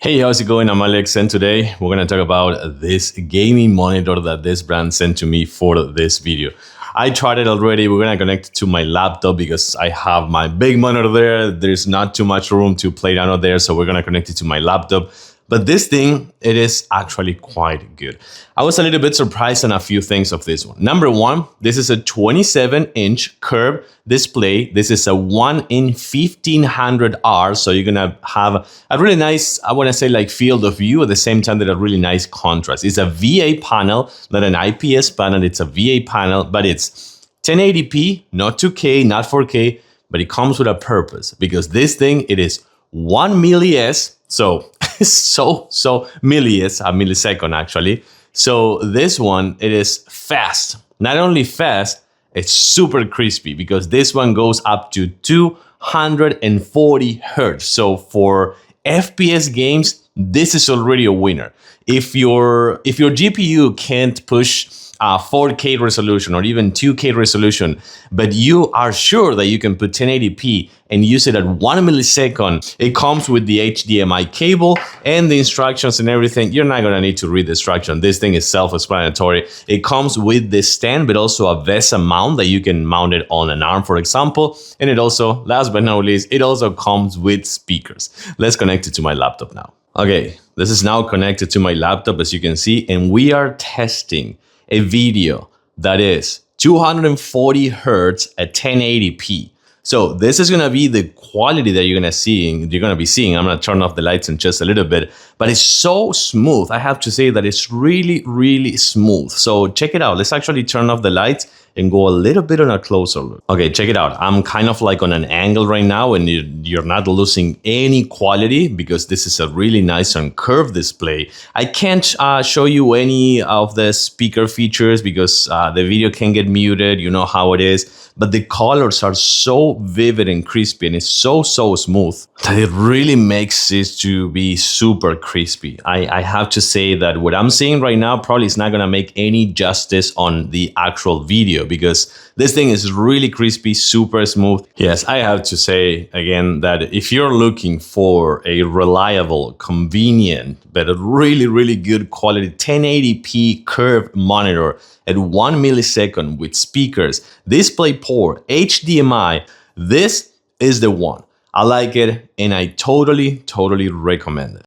Hey, how's it going? I'm Alex, and today we're going to talk about this gaming monitor that this brand sent to me for this video. I tried it already. We're going to connect it to my laptop because I have my big monitor there. There's not too much room to play down there, so we're going to connect it to my laptop. But this thing, it is actually quite good. I was a little bit surprised on a few things of this one. Number one, this is a 27-inch curved display. This is a 1 in 1500R, so you're gonna have a really nice, I wanna say like field of view at the same time that a really nice contrast. It's a VA panel, not an IPS panel, it's a VA panel, but it's 1080p, not 2K, not 4K, but it comes with a purpose because this thing, it is 1 millis, so millis, a millisecond actually. So this one, it is fast. Not only fast, it's super crispy because this one goes up to 240 hertz. So for FPS games, this is already a winner. If your GPU can't push 4K resolution or even 2K resolution, but you are sure that you can put 1080p and use it at 1 millisecond, it comes with the HDMI cable and the instructions and everything. You're not gonna need to read the instruction. This thing is self-explanatory. It comes with this stand, but also a VESA mount that you can mount it on an arm, for example. And it also, last but not least, it also comes with speakers. Let's connect it to my laptop now. Okay, this is now connected to my laptop, as you can see, and we are testing a video that is 240 hertz at 1080p. So this is gonna be the quality that you're gonna be seeing. I'm gonna turn off the lights in just a little bit, but it's so smooth. I have to say that it's really, really smooth. So check it out. Let's actually turn off the lights and go a little bit on a closer look. Okay, check it out. I'm kind of like on an angle right now and you're not losing any quality because this is a really nice and curved display. I can't show you any of the speaker features because the video can get muted, you know how it is. But the colors are so vivid and crispy and it's so smooth that it really makes it to be super crispy. I have to say that what I'm seeing right now probably is not gonna make any justice on the actual video because this thing is really crispy, super smooth. Yes, I have to say again that if you're looking for a reliable, convenient, but a really, really good quality 1080p curved monitor at 1 millisecond with speakers, DisplayPort, HDMI, this is the one. I like it and I totally recommend it.